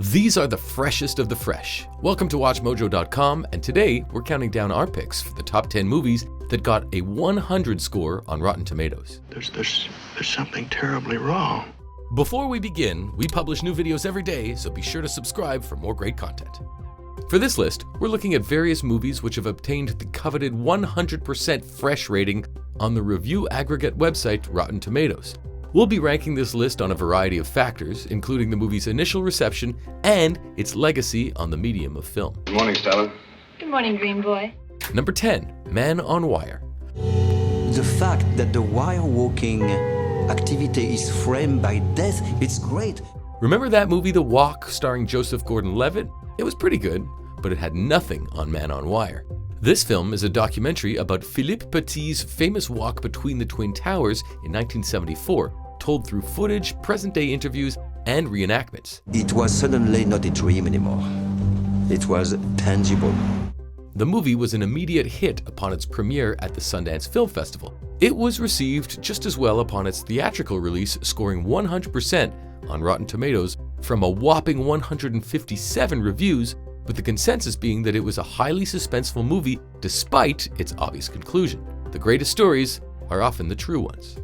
These are the freshest of the fresh. Welcome to WatchMojo.com, and today we're counting down our picks for the top 10 movies that got a 100 score on Rotten Tomatoes. There's something terribly wrong. Before we begin, we publish new videos every day, so be sure to subscribe for more great content. For this list, we're looking at various movies which have obtained the coveted 100% fresh rating on the review aggregate website Rotten Tomatoes. We'll be ranking this list on a variety of factors, including the movie's initial reception and its legacy on the medium of film. Good morning, Stella. Good morning, Dream Boy. Number 10, Man on Wire. The fact that the wire walking activity is framed by death, it's great. Remember that movie The Walk starring Joseph Gordon-Levitt? It was pretty good, but it had nothing on Man on Wire. This film is a documentary about Philippe Petit's famous walk between the Twin Towers in 1974, told through footage, present-day interviews, and reenactments. It was suddenly not a dream anymore. It was tangible. The movie was an immediate hit upon its premiere at the Sundance Film Festival. It was received just as well upon its theatrical release, scoring 100% on Rotten Tomatoes from a whopping 157 reviews, with the consensus being that it was a highly suspenseful movie despite its obvious conclusion. The greatest stories are often the true ones.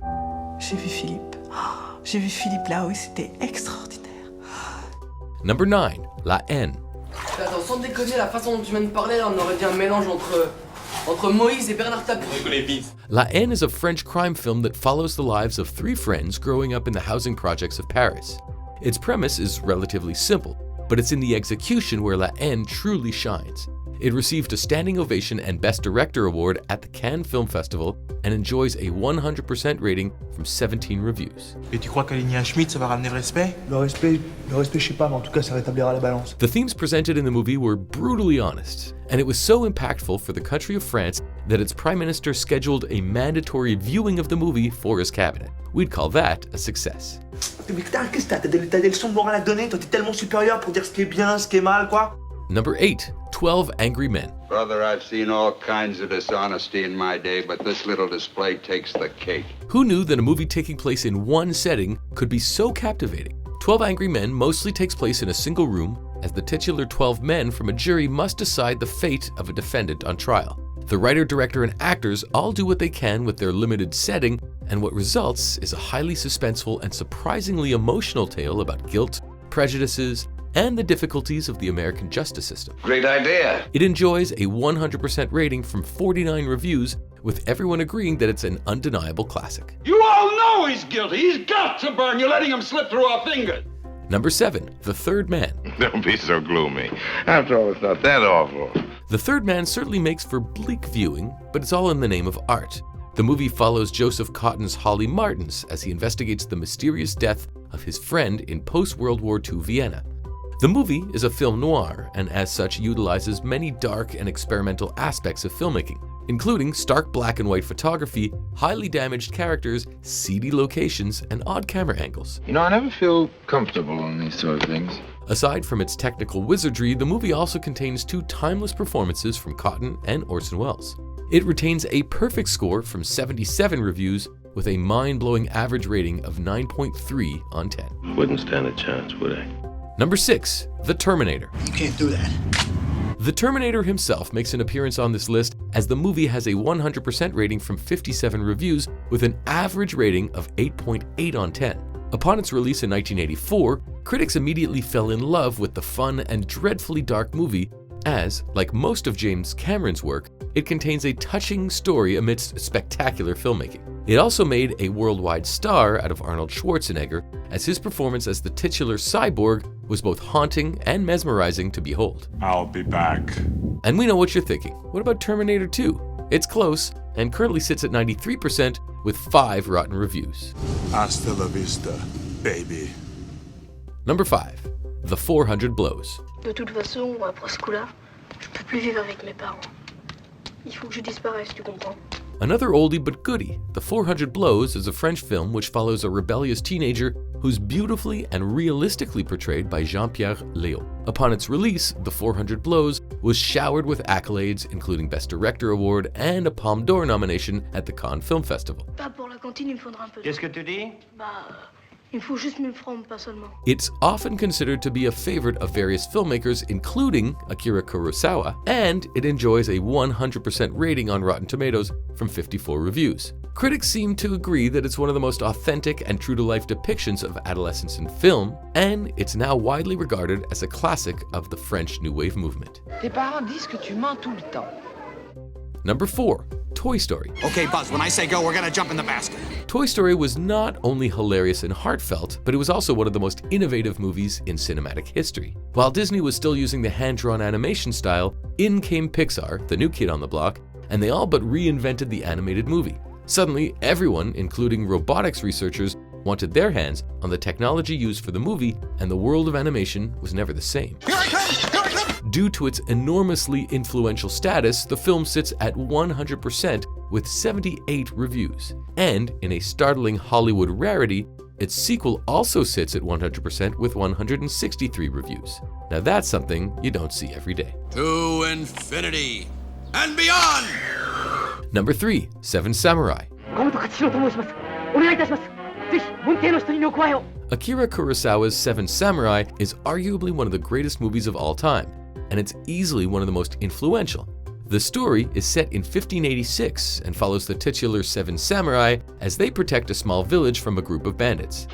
J'ai vu Philippe. J'ai vu Philippe là-haut et c'était extraordinaire. Number 9, La Haine. Attends, sans déconner, la façon dont tu viens de parler, on aurait dit un mélange entre Moïse et Bernard Tapie. La Haine is a French crime film that follows the lives of three friends growing up in the housing projects of Paris. Its premise is relatively simple, but it's in the execution where La Haine truly shines. It received a standing ovation and Best Director award at the Cannes Film Festival and enjoys a 100% rating from 17 reviews. Et tu crois qu'aligner un Schmitt, ça va ramener le respect? Le respect, je sais pas, mais en tout cas, ça rétablira la balance. The themes presented in the movie were brutally honest, and it was so impactful for the country of France that its prime minister scheduled a mandatory viewing of the movie for his cabinet. We'd call that a success. Mais qu'est-ce que t'as des leçons de morale à donner? Toi, t'es tellement supérieur pour dire ce qui est bien, ce qui est mal, quoi. Number 8, 12 Angry Men. Brother, I've seen all kinds of dishonesty in my day, but this little display takes the cake. Who knew that a movie taking place in one setting could be so captivating? 12 Angry Men mostly takes place in a single room, as the titular 12 men from a jury must decide the fate of a defendant on trial. The writer, director, and actors all do what they can with their limited setting, and what results is a highly suspenseful and surprisingly emotional tale about guilt, prejudices, and the difficulties of the American justice system. Great idea. It enjoys a 100% rating from 49 reviews, with everyone agreeing that it's an undeniable classic. You all know he's guilty. He's got to burn. You're letting him slip through our fingers. Number 7, The Third Man. Don't be so gloomy. After all, it's not that awful. The Third Man certainly makes for bleak viewing, but it's all in the name of art. The movie follows Joseph Cotton's Holly Martins as he investigates the mysterious death of his friend in post-World War II Vienna. The movie is a film noir, and as such utilizes many dark and experimental aspects of filmmaking, including stark black and white photography, highly damaged characters, seedy locations, and odd camera angles. You know, I never feel comfortable on these sort of things. Aside from its technical wizardry, the movie also contains two timeless performances from Cotton and Orson Welles. It retains a perfect score from 77 reviews with a mind-blowing average rating of 9.3 on 10. Wouldn't stand a chance, would I? Number 6, The Terminator. You can't do that. The Terminator himself makes an appearance on this list, as the movie has a 100% rating from 57 reviews with an average rating of 8.8 on 10. Upon its release in 1984, critics immediately fell in love with the fun and dreadfully dark movie, as, like most of James Cameron's work, it contains a touching story amidst spectacular filmmaking. It also made a worldwide star out of Arnold Schwarzenegger, as his performance as the titular cyborg was both haunting and mesmerizing to behold. I'll be back. And we know what you're thinking. What about Terminator 2? It's close, and currently sits at 93% with 5 rotten reviews. Hasta la vista, baby. Number 5, The 400 Blows. De toute façon, après ce coup-là, je peux plus vivre avec mes parents. Il faut que je disparaisse, tu comprends? Another oldie but goodie, The 400 Blows is a French film which follows a rebellious teenager who's beautifully and realistically portrayed by Jean-Pierre Léaud. Upon its release, The 400 Blows was showered with accolades, including Best Director Award and a Palme d'Or nomination at the Cannes Film Festival. Pas pour la cantine, il me faudra un peu. Qu'est-ce que tu dis? Bah, Il faut juste me prendre, pas seulement. It's often considered to be a favorite of various filmmakers, including Akira Kurosawa, and it enjoys a 100% rating on Rotten Tomatoes from 54 reviews. Critics seem to agree that it's one of the most authentic and true-to-life depictions of adolescence in film, and it's now widely regarded as a classic of the French New Wave movement. Tes parents disent que tu mens tout le temps. Number 4. Toy Story. Okay, Buzz, when I say go, we're gonna jump in the basket. Toy Story was not only hilarious and heartfelt, but it was also one of the most innovative movies in cinematic history. While Disney was still using the hand-drawn animation style, in came Pixar, the new kid on the block, and they all but reinvented the animated movie. Suddenly, everyone, including robotics researchers, wanted their hands on the technology used for the movie, and the world of animation was never the same. Here I come! Here I come! Due to its enormously influential status, the film sits at 100% with 78 reviews. And in a startling Hollywood rarity, its sequel also sits at 100% with 163 reviews. Now that's something you don't see every day. To infinity and beyond! Number 3. Seven Samurai. Akira Kurosawa's Seven Samurai is arguably one of the greatest movies of all time, and it's easily one of the most influential. The story is set in 1586 and follows the titular Seven Samurai as they protect a small village from a group of bandits.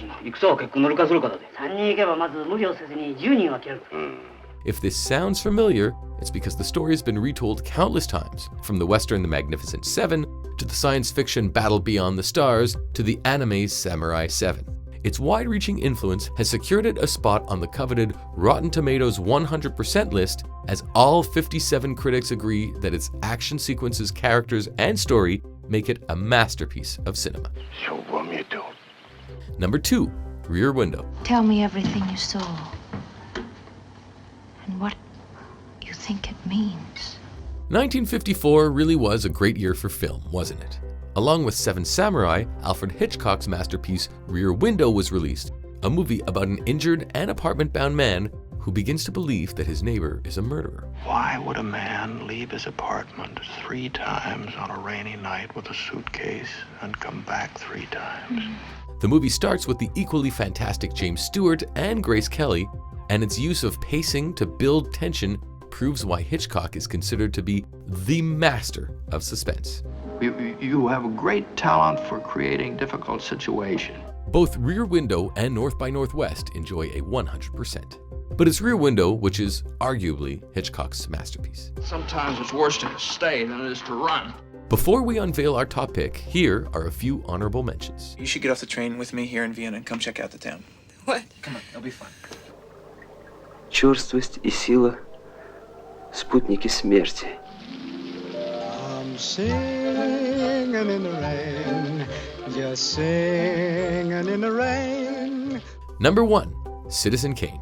If this sounds familiar, it's because the story has been retold countless times, from the Western The Magnificent Seven, to the science fiction Battle Beyond the Stars, to the anime's Samurai 7. Its wide-reaching influence has secured it a spot on the coveted Rotten Tomatoes 100% list, as all 57 critics agree that its action sequences, characters, and story make it a masterpiece of cinema. So what me do? Number 2. Rear Window. Tell me everything you saw and what you think it means. 1954 really was a great year for film, wasn't it? Along with Seven Samurai, Alfred Hitchcock's masterpiece Rear Window was released, a movie about an injured and apartment-bound man who begins to believe that his neighbor is a murderer. Why would a man leave his apartment 3 times on a rainy night with a suitcase and come back 3 times? The movie starts with the equally fantastic James Stewart and Grace Kelly, and its use of pacing to build tension proves why Hitchcock is considered to be the master of suspense. You have a great talent for creating difficult situations. Both Rear Window and North by Northwest enjoy a 100%. But it's Rear Window which is arguably Hitchcock's masterpiece. Sometimes it's worse to stay than it is to run. Before we unveil our top pick, here are a few honorable mentions. You should get off the train with me here in Vienna and come check out the town. What? Come on, it'll be fun. Черствость и сила — спутники смерти. I'm singing in the rain, just singing in the rain. Number 1. Citizen Kane.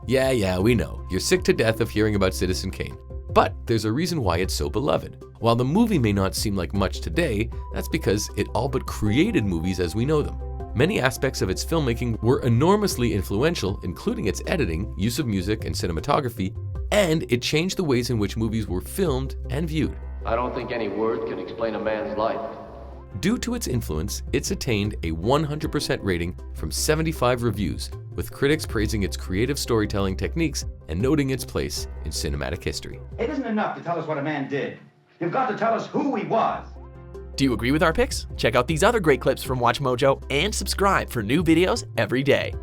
Yeah, we know. You're sick to death of hearing about Citizen Kane. But there's a reason why it's so beloved. While the movie may not seem like much today, that's because it all but created movies as we know them. Many aspects of its filmmaking were enormously influential, including its editing, use of music and cinematography, and it changed the ways in which movies were filmed and viewed. I don't think any word can explain a man's life. Due to its influence, it's attained a 100% rating from 75 reviews, with critics praising its creative storytelling techniques and noting its place in cinematic history. It isn't enough to tell us what a man did. You've got to tell us who he was. Do you agree with our picks? Check out these other great clips from WatchMojo and subscribe for new videos every day.